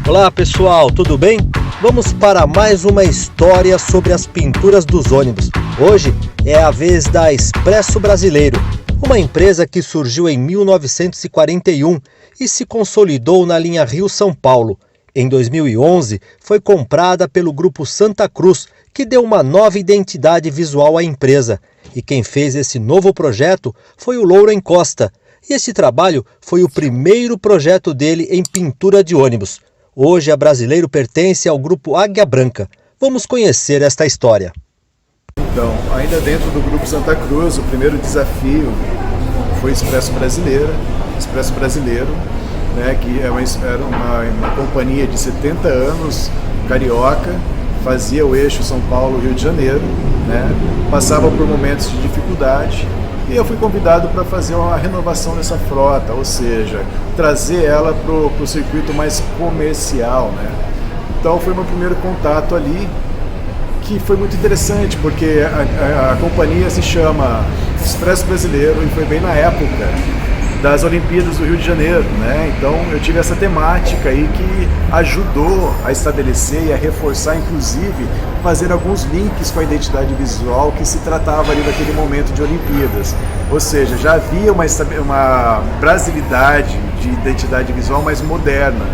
Olá pessoal, tudo bem? Vamos para mais uma história sobre as pinturas dos ônibus. Hoje é a vez da Expresso Brasileiro, uma empresa que surgiu em 1941 e se consolidou na linha Rio-São Paulo. Em 2011, foi comprada pelo Grupo Santa Cruz, que deu uma nova identidade visual à empresa. E quem fez esse novo projeto foi o Louren Costa. E esse trabalho foi o primeiro projeto dele em pintura de ônibus. Hoje a Brasileiro pertence ao Grupo Águia Branca. Vamos conhecer esta história. Então, ainda dentro do Grupo Santa Cruz, o primeiro desafio foi Expresso Brasileiro, né, que era uma companhia de 70 anos, carioca, fazia o eixo São Paulo-Rio de Janeiro, né, passava por momentos de dificuldade, e eu fui convidado para fazer uma renovação dessa frota, ou seja, trazer ela para o circuito mais comercial, né? Então foi meu primeiro contato ali, que foi muito interessante, porque a companhia se chama Expresso Brasileiro e foi bem na época das Olimpíadas do Rio de Janeiro, né? Então eu tive essa temática aí que ajudou a estabelecer e a reforçar, inclusive, fazer alguns links com a identidade visual que se tratava ali daquele momento de Olimpíadas. Ou seja, já havia uma brasilidade de identidade visual mais moderna,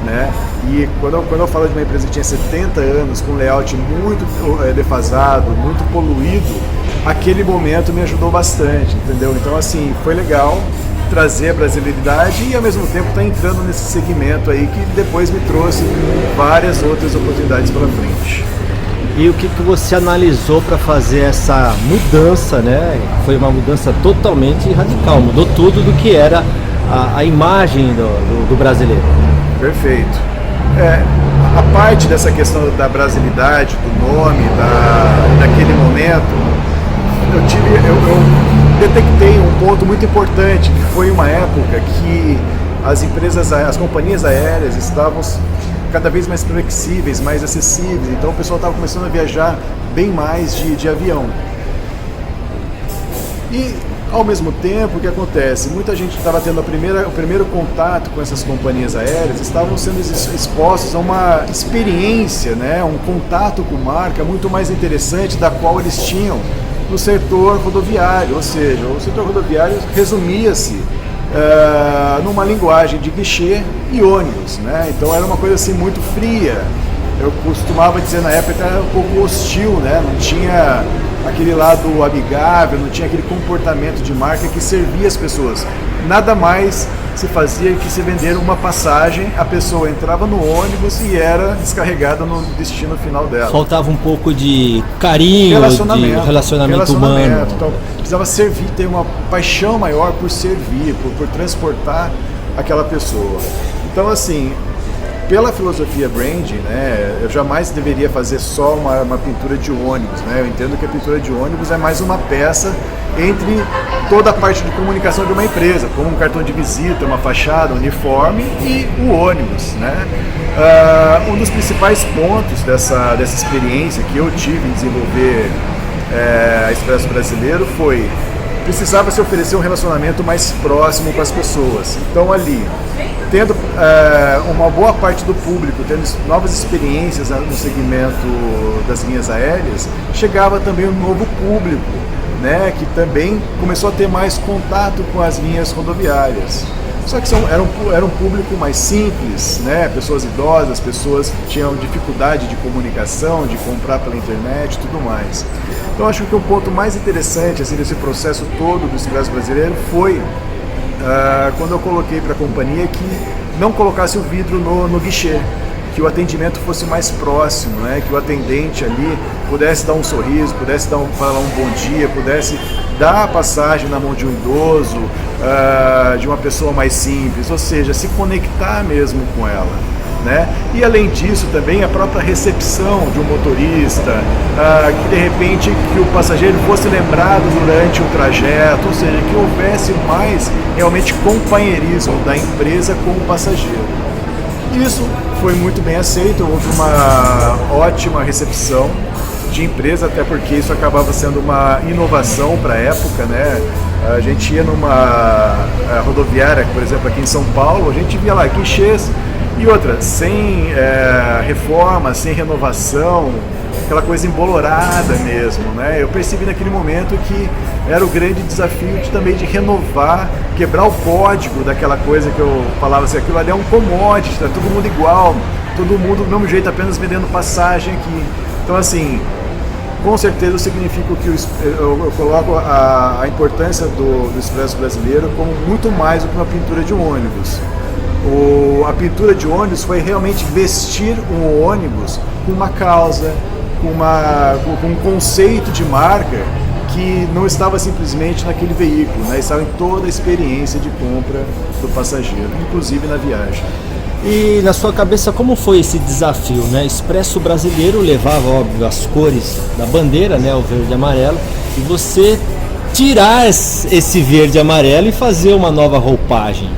né? E quando eu falo de uma empresa que tinha 70 anos, com um layout muito defasado, muito poluído, aquele momento me ajudou bastante, entendeu? Então assim, foi legal trazer a brasilidade e ao mesmo tempo estar entrando nesse segmento aí que depois me trouxe várias outras oportunidades pela frente. E o que você analisou para fazer essa mudança, né? Foi uma mudança totalmente radical, mudou tudo do que era a imagem do brasileiro. Perfeito. A parte dessa questão da brasilidade, do nome, daquele momento, eu detectei um ponto muito importante, que foi uma época que as companhias aéreas estavam cada vez mais flexíveis, mais acessíveis, então o pessoal estava começando a viajar bem mais de avião. E ao mesmo tempo, o que acontece? Muita gente estava tendo o primeiro contato com essas companhias aéreas, estavam sendo expostos a uma experiência, né, um contato com marca muito mais interessante da qual eles tinham no setor rodoviário, ou seja, o setor rodoviário resumia-se numa linguagem de guichê e ônibus, né? Então era uma coisa assim muito fria. Eu costumava dizer na época que era um pouco hostil, né? Não tinha aquele lado amigável, não tinha aquele comportamento de marca que servia as pessoas. Nada mais se fazia que se vender uma passagem, a pessoa entrava no ônibus e era descarregada no destino final dela. Faltava um pouco de carinho, de relacionamento humano. Então, precisava servir, ter uma paixão maior por servir, por transportar aquela pessoa. Então, assim, pela filosofia branding, né, eu jamais deveria fazer só uma pintura de ônibus, né? Eu entendo que a pintura de ônibus é mais uma peça entre toda a parte de comunicação de uma empresa, como um cartão de visita, uma fachada, um uniforme e o ônibus, né? Um dos principais pontos dessa experiência que eu tive em desenvolver a Expresso Brasileiro foi precisava se oferecer um relacionamento mais próximo com as pessoas. Então ali, tendo uma boa parte do público, tendo novas experiências no segmento das linhas aéreas, chegava também um novo público, né, que também começou a ter mais contato com as linhas rodoviárias. Só que era um público mais simples, né, pessoas idosas, pessoas que tinham dificuldade de comunicação, de comprar pela internet e tudo mais. Então acho que o ponto mais interessante assim, desse processo todo do Expresso Brasileiro foi quando eu coloquei para a companhia que não colocasse o vidro no guichê, que o atendimento fosse mais próximo, né? Que o atendente ali pudesse dar um sorriso, pudesse falar um bom dia, pudesse dar a passagem na mão de um idoso, de uma pessoa mais simples, ou seja, se conectar mesmo com ela, né? E além disso também a própria recepção de um motorista, que de repente que o passageiro fosse lembrado durante o trajeto, ou seja, que houvesse mais realmente companheirismo da empresa com o passageiro. Isso foi muito bem aceito, houve uma ótima recepção de empresa, até porque isso acabava sendo uma inovação para a época, né? A gente ia numa rodoviária, por exemplo, aqui em São Paulo, a gente via lá guichês E outra, sem reforma, sem renovação, aquela coisa embolorada mesmo, né? Eu percebi naquele momento que era o grande desafio também de renovar, quebrar o código daquela coisa que eu falava assim, aquilo ali é um commodity, tá todo mundo igual, todo mundo do mesmo jeito, apenas vendendo passagem aqui. Então assim, com certeza significa que eu coloco a importância do Expresso brasileiro como muito mais do que uma pintura de um ônibus. A pintura de ônibus foi realmente vestir um ônibus com uma causa, com um conceito de marca que não estava simplesmente naquele veículo, né? Estava em toda a experiência de compra do passageiro, inclusive na viagem. E na sua cabeça, como foi esse desafio, né? Expresso brasileiro levava, óbvio, as cores da bandeira, né? O verde e amarelo, e você tirar esse verde e amarelo e fazer uma nova roupagem.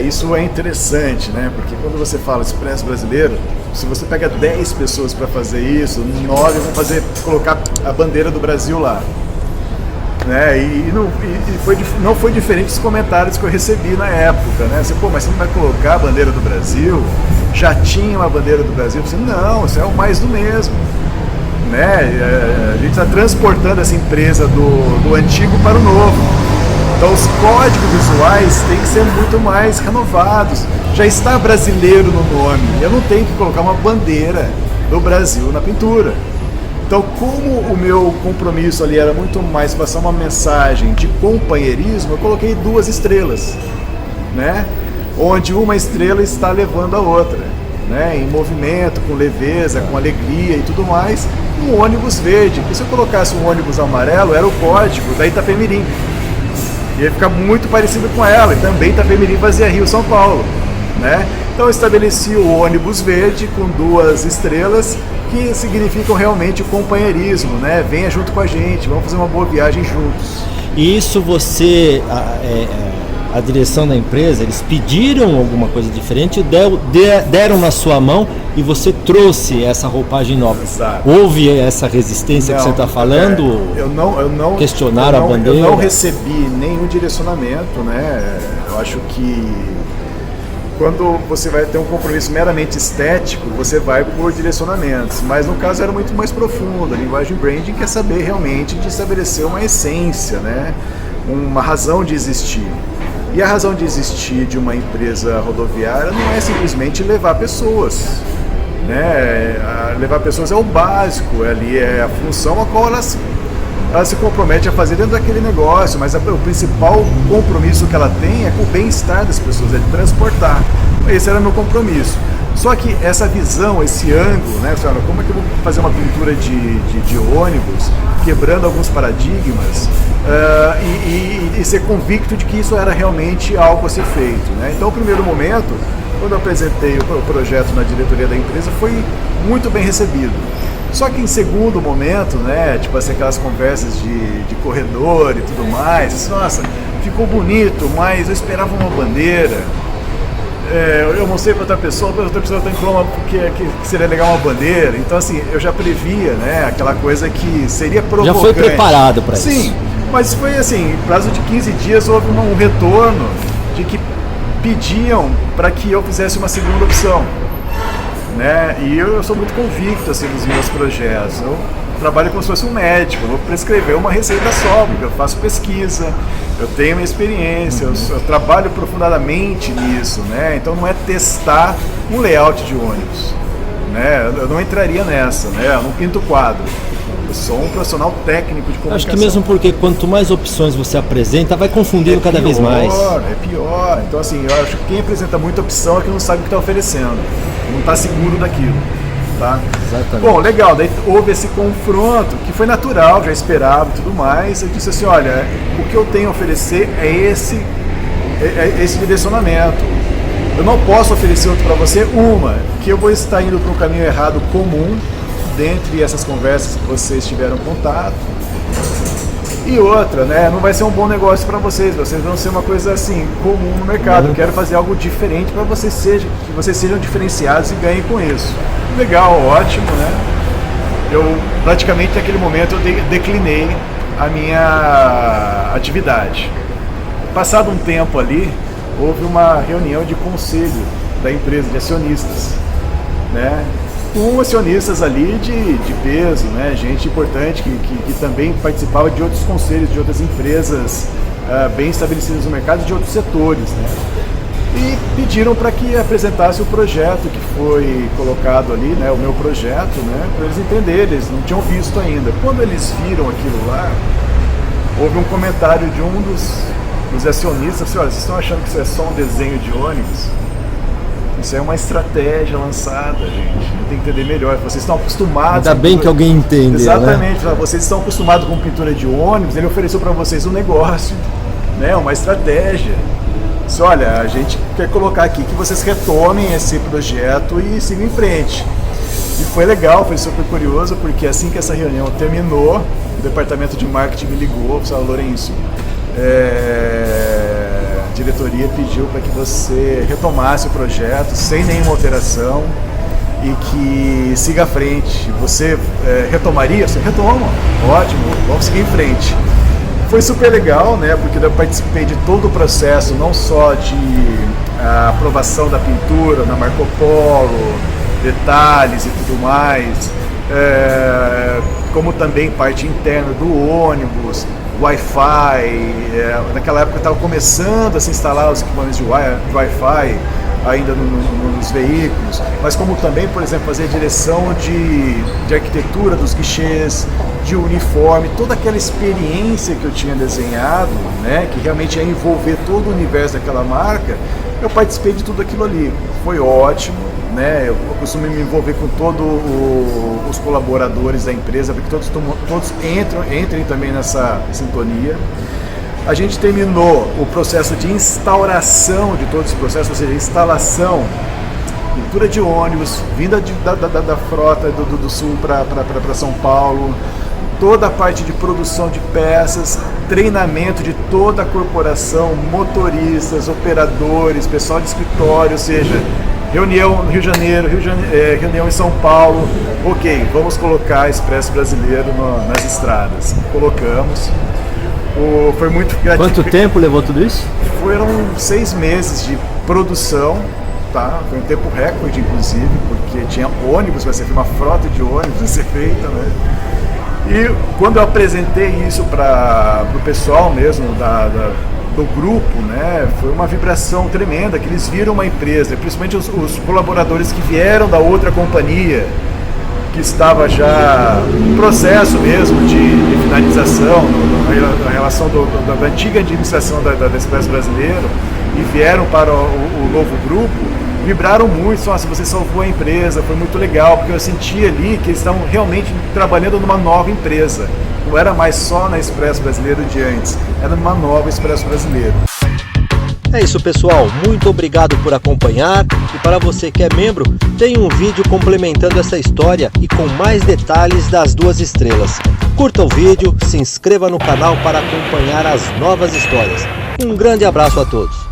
Isso é interessante, né? Porque quando você fala Expresso brasileiro, se você pega 10 pessoas para fazer isso, 9 vão colocar a bandeira do Brasil lá. Né? E não foi diferente dos comentários que eu recebi na época, né? Você, mas você não vai colocar a bandeira do Brasil? Já tinha uma bandeira do Brasil? Você, não, isso é o mais do mesmo. Né? A gente está transportando essa empresa do antigo para o novo. Então os códigos visuais têm que ser muito mais renovados. Já está brasileiro no nome, eu não tenho que colocar uma bandeira do Brasil na pintura. Então, como o meu compromisso ali era muito mais passar uma mensagem de companheirismo, eu coloquei 2 estrelas, né? Onde uma estrela está levando a outra, né? Em movimento, com leveza, com alegria e tudo mais. Um ônibus verde, e se eu colocasse um ônibus amarelo, era o código da Itapemirim. Ia ficar muito parecido com ela, e também Itapemirim fazia Rio-São Paulo, né? Então eu estabeleci o ônibus verde com 2 estrelas, que significam realmente o companheirismo, né? Venha junto com a gente, vamos fazer uma boa viagem juntos. E isso você, a direção da empresa, eles pediram alguma coisa diferente, deram na sua mão e você trouxe essa roupagem nova. Exato. Houve essa resistência que você está falando? Eu não questionaram a bandeira? Eu não recebi nenhum direcionamento, né? Eu acho que quando você vai ter um compromisso meramente estético, você vai por direcionamentos, mas no caso era muito mais profundo. A linguagem branding quer saber realmente de estabelecer uma essência, né? Uma razão de existir. E a razão de existir de uma empresa rodoviária não é simplesmente levar pessoas, né? Levar pessoas é o básico, ali é a função a qual ela se compromete a fazer dentro daquele negócio, mas o principal compromisso que ela tem é com o bem-estar das pessoas, é de transportar. Esse era o meu compromisso. Só que essa visão, esse ângulo, né, senhora, como é que eu vou fazer uma pintura de ônibus, quebrando alguns paradigmas, e ser convicto de que isso era realmente algo a ser feito, né? Então, no primeiro momento, quando eu apresentei o projeto na diretoria da empresa, foi muito bem recebido. Só que em segundo momento, né, tipo assim, aquelas conversas de corredor e tudo mais, nossa, ficou bonito, mas eu esperava uma bandeira. Eu mostrei para outra pessoa tem que seria legal uma bandeira. Então assim, eu já previa, né, aquela coisa que seria provocante. Já foi preparado para isso. Sim, mas foi assim, em prazo de 15 dias houve um retorno de que pediam para que eu fizesse uma segunda opção. Né? E eu sou muito convicto assim, nos meus projetos. Eu trabalho como se fosse um médico, eu vou prescrever uma receita só, porque eu faço pesquisa, eu tenho minha experiência, eu trabalho profundamente nisso, né? Então não é testar um layout de ônibus, né? Eu não entraria nessa, né? Eu não pinto quadro. Eu sou um profissional técnico de comunicação. Acho que mesmo porque quanto mais opções você apresenta, vai confundindo cada vez mais. É pior. Então assim, eu acho que quem apresenta muita opção é que não sabe o que está oferecendo, não está seguro daquilo. Tá? Exatamente. Bom, legal, daí houve esse confronto que foi natural, já esperava e tudo mais. Eu disse assim, olha, o que eu tenho a oferecer é esse direcionamento. Eu não posso oferecer outro para você, que eu vou estar indo para um caminho errado comum, dentre essas conversas que vocês tiveram contato. E outra, né, não vai ser um bom negócio para vocês vão ser uma coisa assim, comum no mercado. Eu quero fazer algo diferente para que vocês sejam diferenciados e ganhem com isso. Legal, ótimo, né? Eu praticamente naquele momento eu declinei a minha atividade. Passado um tempo ali, houve uma reunião de conselho da empresa, de acionistas, né? Com acionistas ali de peso, né? Gente importante que também participava de outros conselhos, de outras empresas bem estabelecidas no mercado, de outros setores, né? E pediram para que apresentasse o projeto que foi colocado ali, né? O meu projeto, né? Para eles entenderem, eles não tinham visto ainda. Quando eles viram aquilo lá, houve um comentário de um dos acionistas, assim, olha, vocês estão achando que isso é só um desenho de ônibus? Isso é uma estratégia lançada, gente. Tem que entender melhor. Vocês estão acostumados... Ainda bem que alguém entende. Exatamente. Né? Vocês estão acostumados com pintura de ônibus, ele ofereceu para vocês um negócio, né? Uma estratégia. Disse, olha, a gente quer colocar aqui que vocês retomem esse projeto e sigam em frente. E foi legal, foi super curioso, porque assim que essa reunião terminou, o departamento de marketing me ligou, falou, Lourenço, a diretoria pediu para que você retomasse o projeto sem nenhuma alteração e que siga à frente. Você retomaria? Você retoma, ótimo, vamos seguir em frente. Foi super legal, né, porque eu participei de todo o processo, não só de aprovação da pintura na Marco Polo, detalhes e tudo mais, como também parte interna do ônibus, Wi-Fi, naquela época estava começando a se instalar os equipamentos de Wi-Fi ainda nos veículos, mas como também, por exemplo, fazer direção de arquitetura dos guichês, de uniforme, toda aquela experiência que eu tinha desenhado, né, que realmente ia envolver todo o universo daquela marca, eu participei de tudo aquilo ali. Foi ótimo, né? Eu costumo me envolver com todos os colaboradores da empresa, para que todos entrem também nessa sintonia. A gente terminou o processo de instauração de todos os processos, ou seja, instalação, pintura de ônibus, vinda da frota do sul para São Paulo, toda a parte de produção de peças, treinamento de toda a corporação, motoristas, operadores, pessoal de escritório, ou seja, reunião no Rio de Janeiro, reunião em São Paulo. Ok, vamos colocar Expresso Brasileiro nas estradas. Colocamos. Foi muito gratificante. Quanto tempo levou tudo isso? Foram 6 meses de produção, tá? Foi um tempo recorde, inclusive, porque tinha ônibus, vai ser uma frota de ônibus vai ser feita, né? E quando eu apresentei isso para o pessoal mesmo do grupo, né, foi uma vibração tremenda, que eles viram uma empresa, principalmente os colaboradores que vieram da outra companhia, que estava já em processo mesmo de finalização na relação da antiga administração da Expresso Brasileiro, e vieram para o novo grupo, vibraram muito. Nossa, você salvou a empresa, foi muito legal, porque eu senti ali que eles estavam realmente trabalhando numa nova empresa. Não era mais só na Expresso Brasileiro de antes, era numa nova Expresso Brasileiro. É isso, pessoal, muito obrigado por acompanhar, e para você que é membro, tem um vídeo complementando essa história e com mais detalhes das 2 estrelas. Curta o vídeo, se inscreva no canal para acompanhar as novas histórias. Um grande abraço a todos.